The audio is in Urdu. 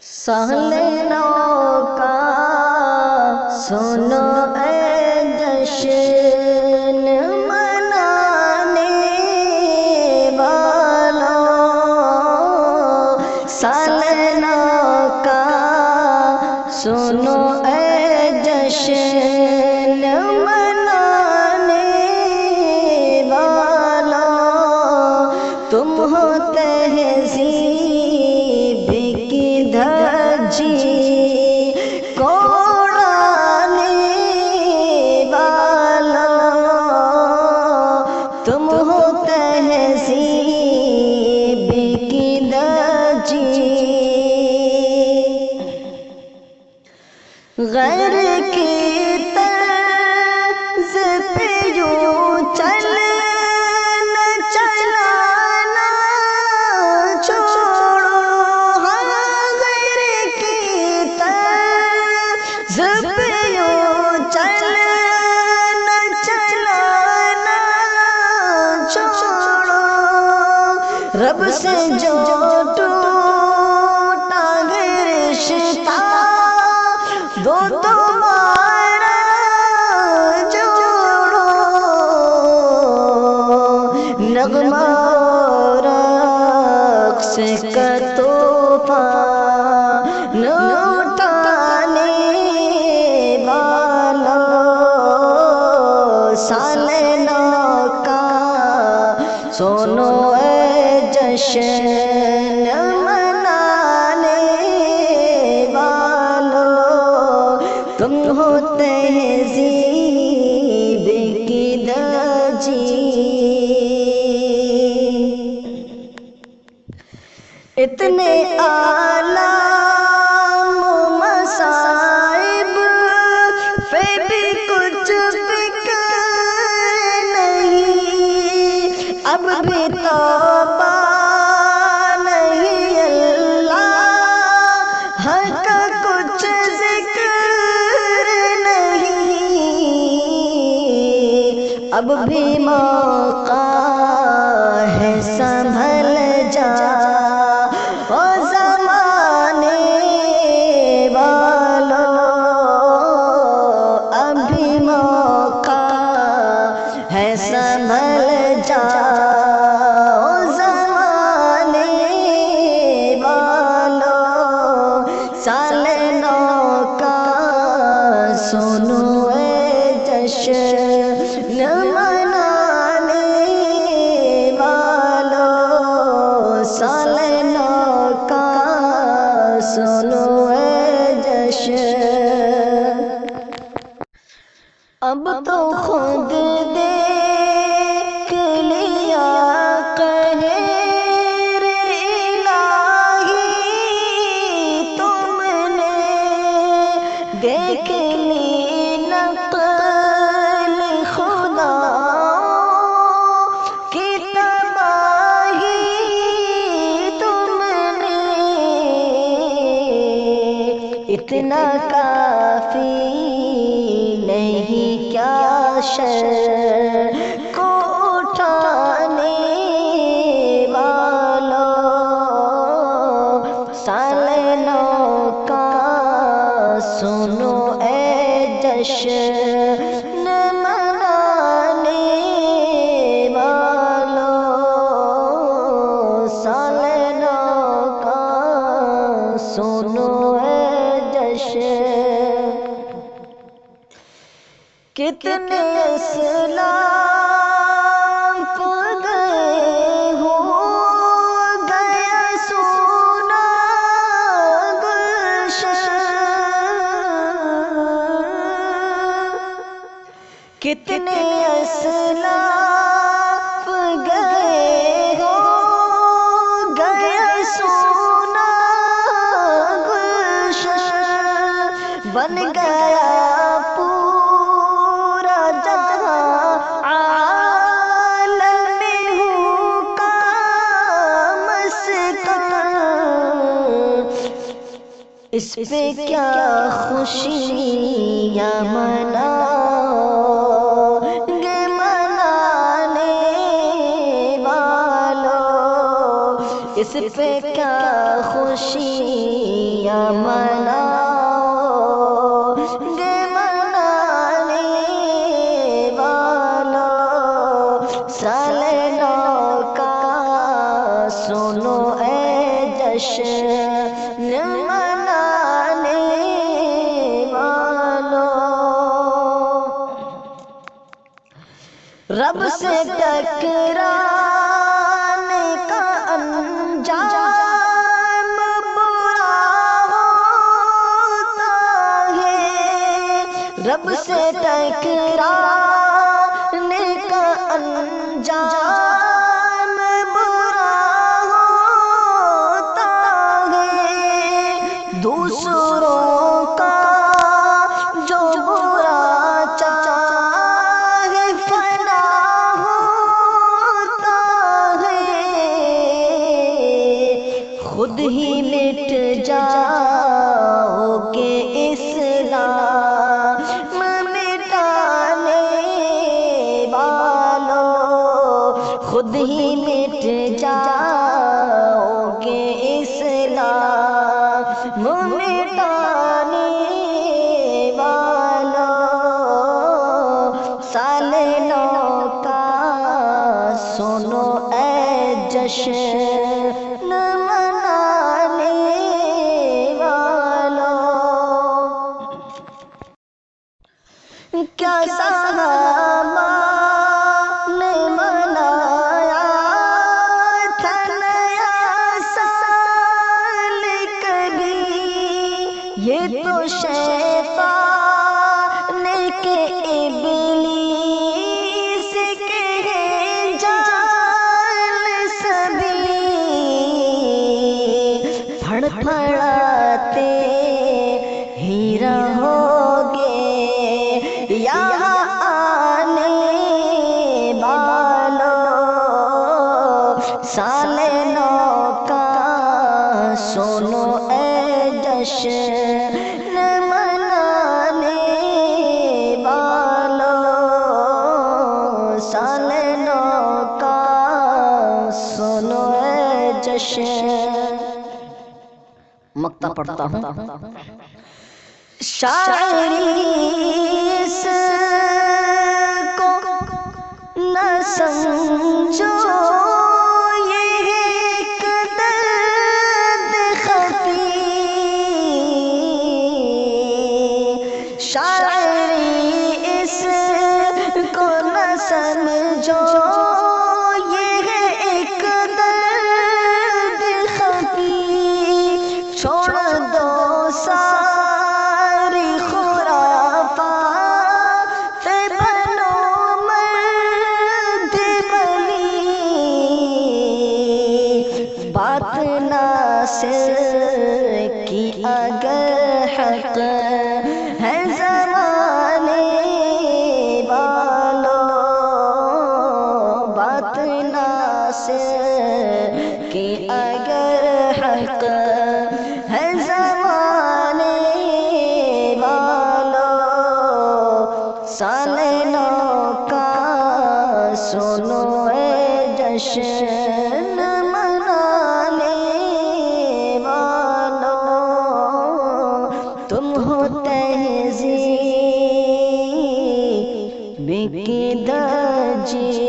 سال نو کا سنو اے جشن منانے والوں، سال نو کا سنو اے جشن منانے والوں، تم ہو تہذیب کی دھجی کو اڑانے والوں، تم ہو تہذیب کی دھجی، غیر کی طرز پہ یوں چلنا چلانا چھوڑو، ہاں غیر کی طرز پہ یوں چلنا چلانا چھوڑو، رب سے جو ٹوٹا ہے رشتہ دو تمہارا جوڑو، نغمہ رقص کا طوفان اٹھانے والوں، سال نو کا سنو اے جشن منانے والوں، تم ہو تہذیب کی دھجی، اتنے آلام مصائب پہ بھی کچھ فکر نہیں، اب بھی توبہ نہیں، اللہ کا کچھ ذکر نہیں، اب بھی موقع ہے سنبھل جا او زمانے والوں، اب بھی موقع ہے سنبھل جا او زمانے والوں، سال نو کا سنو اے جشن منانے والوں، سال نو کا سنو اے جشن، اب تو خود دیکھ لیا قہر الہی تم نے، دیکھ لی نقل خدا کی تباہی تم نے، اتنا کافی نہیں کیا شر کو اٹھانے والوں، سال نو کا سنو اے جشن منانے والوں، سال نو کا سنو اے جشن، کتنے اسلاف گئے ہو گیا سونا گلشن، کتنے اسلاف گئے ہو گیا سونا گلشن، بن گیا اس پہ کیا خوشیاں مناؤ گے منانے والوں، اس پہ کیا خوشیاں جشن منانے والوں، رب سے ٹکرانے کا انجام برا ہوتا ہے، رب سے ٹکرانے کا انجام برا ہوتا ہے، دوسروں کا جو برا چاہے فنا ہوتا ہے، خود ہی مٹ جاؤ گے اسلام مٹانے والوں، خود ہی مٹ جاؤ گے اسلام مٹانے والوں، سال نو کا سنو اے جشن منانے والوں، کیا صحابہ نے منایا تھا نیا سال کبھی، یہ تو شیطان کے ابلیس کے جال سبھی پھڑ پھڑاتے ہی رہوگے یہاں آنے والوں، سال نو کا سنو اے جشن منانے والوں، سال نو کا سنو اے جشن۔ مقطع پڑھتا ہوں، شاعری اس کو نہ سمجھو یہ ایک درد خفی، شاعری اس کو نہ سمجھو یہ ایک درد خفی، چھوڑ دو ساری خرافات بنو مرد ولی، بات ناصر کی اگر حق ہے زمانے والوں، بات ناصر کی اگر حق ہے زمانے والوں، سال نو کا سنو اے جشن منانے والوں، تم ہو تہذیب کی درجی